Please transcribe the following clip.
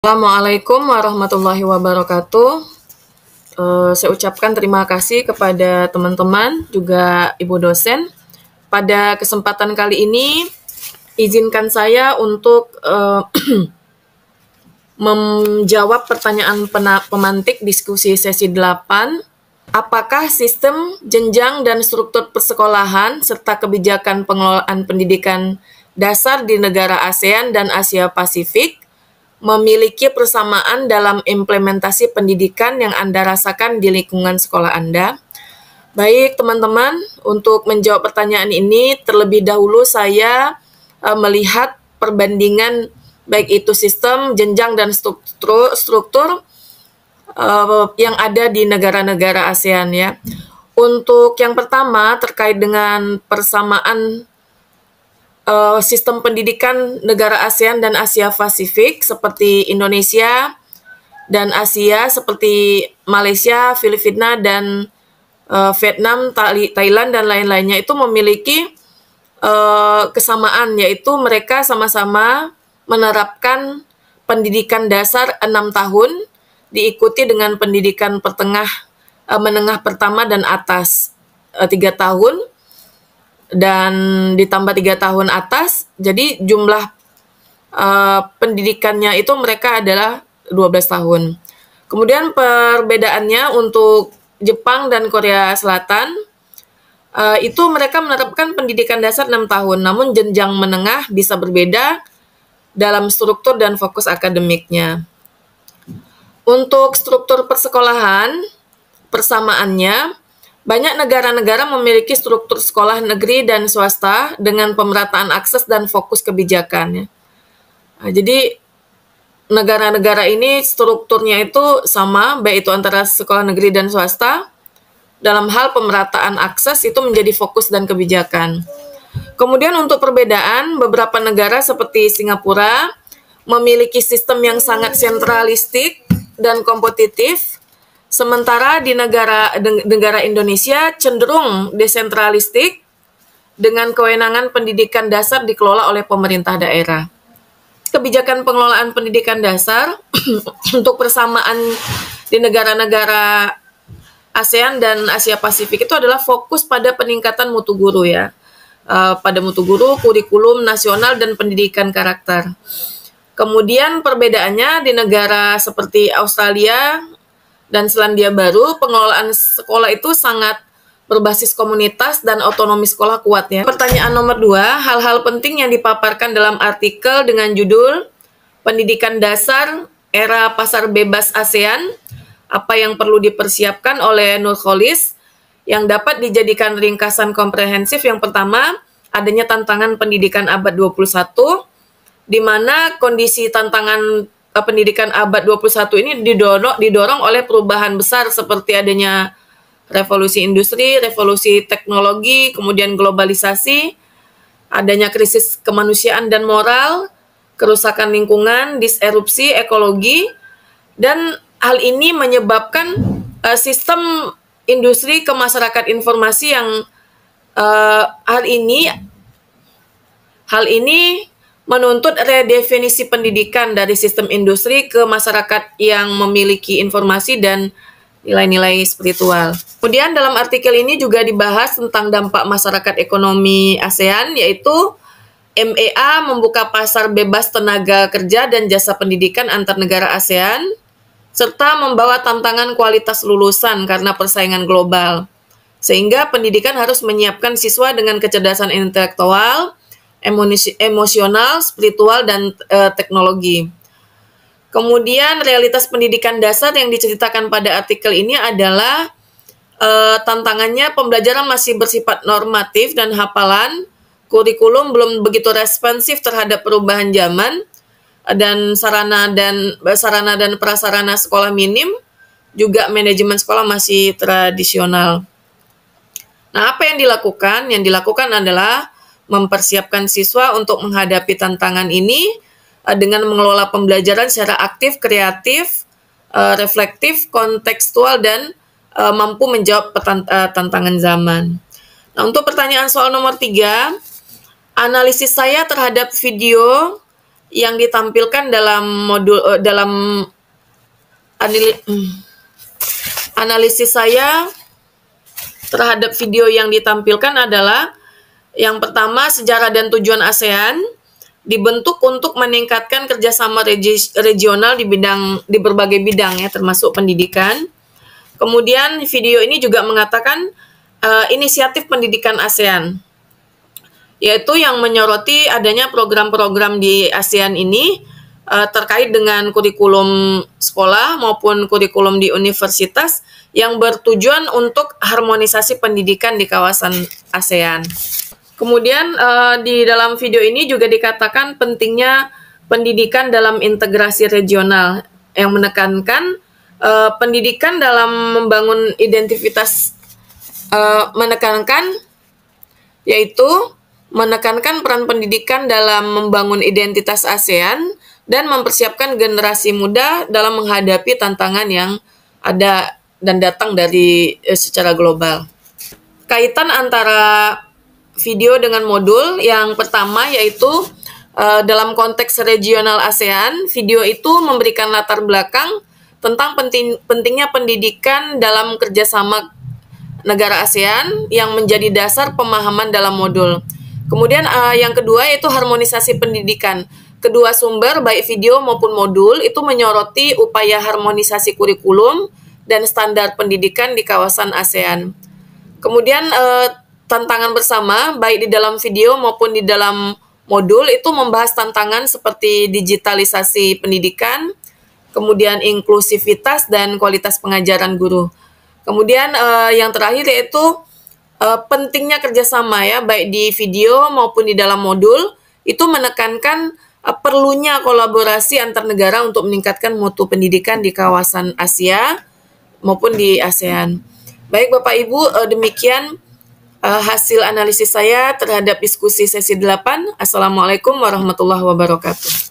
Assalamualaikum warahmatullahi wabarakatuh. Saya ucapkan terima kasih kepada teman-teman, juga Ibu dosen. Pada kesempatan kali ini, izinkan saya untuk menjawab pertanyaan pemantik diskusi sesi 8. Apakah sistem, jenjang, dan struktur persekolahan serta kebijakan pengelolaan pendidikan dasar di negara ASEAN dan Asia Pasifik memiliki persamaan dalam implementasi pendidikan yang Anda rasakan di lingkungan sekolah Anda? Baik, teman-teman, untuk menjawab pertanyaan ini, terlebih dahulu saya melihat perbandingan baik itu sistem, jenjang, dan struktur yang ada di negara-negara ASEAN ya. Untuk yang pertama, terkait dengan persamaan sistem pendidikan negara ASEAN dan Asia Pasifik seperti Indonesia dan Asia seperti Malaysia, Filipina, dan Vietnam, Thailand, dan lain-lainnya itu memiliki kesamaan, yaitu mereka sama-sama menerapkan pendidikan dasar 6 tahun diikuti dengan pendidikan menengah pertama dan atas 3 tahun, dan ditambah 3 tahun atas, jadi jumlah pendidikannya itu mereka adalah 12 tahun. Kemudian perbedaannya untuk Jepang dan Korea Selatan, itu mereka menerapkan pendidikan dasar 6 tahun, namun jenjang menengah bisa berbeda dalam struktur dan fokus akademiknya. Untuk struktur persekolahan, persamaannya, banyak negara-negara memiliki struktur sekolah negeri dan swasta dengan pemerataan akses dan fokus kebijakannya. Jadi negara-negara ini strukturnya itu sama, baik itu antara sekolah negeri dan swasta. Dalam hal pemerataan akses itu menjadi fokus dan kebijakan. Kemudian untuk perbedaan, beberapa negara seperti Singapura memiliki sistem yang sangat sentralistik dan kompetitif, sementara di negara Indonesia cenderung desentralistik dengan kewenangan pendidikan dasar dikelola oleh pemerintah daerah. Kebijakan pengelolaan pendidikan dasar untuk persamaan di negara-negara ASEAN dan Asia Pasifik itu adalah fokus pada peningkatan mutu guru ya. Pada mutu guru, kurikulum nasional, dan pendidikan karakter. Kemudian perbedaannya di negara seperti Australia dan Selandia Baru, pengelolaan sekolah itu sangat berbasis komunitas dan otonomi sekolah kuat ya. Pertanyaan nomor 2, hal-hal penting yang dipaparkan dalam artikel dengan judul Pendidikan Dasar Era Pasar Bebas ASEAN, apa yang perlu dipersiapkan oleh Nurholis, yang dapat dijadikan ringkasan komprehensif. Yang pertama, adanya tantangan pendidikan abad 21, di mana kondisi tantangan pendidikan abad 21 ini didorong oleh perubahan besar seperti adanya revolusi industri, revolusi teknologi, kemudian globalisasi, adanya krisis kemanusiaan dan moral, kerusakan lingkungan, diserupsi ekologi, dan hal ini menyebabkan sistem industri ke masyarakat informasi yang hal ini menuntut redefinisi pendidikan dari sistem industri ke masyarakat yang memiliki informasi dan nilai-nilai spiritual. Kemudian dalam artikel ini juga dibahas tentang dampak masyarakat ekonomi ASEAN, yaitu MEA membuka pasar bebas tenaga kerja dan jasa pendidikan antar negara ASEAN, serta membawa tantangan kualitas lulusan karena persaingan global. Sehingga pendidikan harus menyiapkan siswa dengan kecerdasan intelektual, emosional, spiritual, dan teknologi. Kemudian realitas pendidikan dasar yang diceritakan pada artikel ini adalah tantangannya pembelajaran masih bersifat normatif dan hafalan, kurikulum belum begitu responsif terhadap perubahan zaman, dan sarana dan prasarana sekolah minim, juga manajemen sekolah masih tradisional. Nah, apa yang dilakukan? Yang dilakukan adalah mempersiapkan siswa untuk menghadapi tantangan ini dengan mengelola pembelajaran secara aktif, kreatif, reflektif, kontekstual, dan mampu menjawab tantangan zaman. Nah, untuk pertanyaan soal nomor 3, analisis saya terhadap video yang ditampilkan dalam modul dalam analisis saya terhadap video yang ditampilkan adalah yang pertama, sejarah dan tujuan ASEAN dibentuk untuk meningkatkan kerjasama regional di berbagai bidang ya, termasuk pendidikan. Kemudian video ini juga mengatakan inisiatif pendidikan ASEAN, yaitu yang menyoroti adanya program-program di ASEAN ini terkait dengan kurikulum sekolah maupun kurikulum di universitas yang bertujuan untuk harmonisasi pendidikan di kawasan ASEAN. Kemudian di dalam video ini juga dikatakan pentingnya pendidikan dalam integrasi regional yang menekankan pendidikan dalam membangun identitas, menekankan peran pendidikan dalam membangun identitas ASEAN dan mempersiapkan generasi muda dalam menghadapi tantangan yang ada dan datang dari secara global. Kaitan antara video dengan modul yang pertama yaitu dalam konteks regional ASEAN, video itu memberikan latar belakang tentang pentingnya pendidikan dalam kerjasama negara ASEAN yang menjadi dasar pemahaman dalam modul. Kemudian yang kedua yaitu harmonisasi pendidikan. Kedua sumber baik video maupun modul itu menyoroti upaya harmonisasi kurikulum dan standar pendidikan di kawasan ASEAN. Kemudian tantangan bersama baik di dalam video maupun di dalam modul itu membahas tantangan seperti digitalisasi pendidikan, kemudian inklusivitas dan kualitas pengajaran guru. Kemudian yang terakhir yaitu pentingnya kerjasama ya, baik di video maupun di dalam modul, itu menekankan perlunya kolaborasi antar negara untuk meningkatkan mutu pendidikan di kawasan Asia maupun di ASEAN. Baik Bapak Ibu, demikian hasil analisis saya terhadap diskusi sesi 8. Assalamualaikum warahmatullahi wabarakatuh.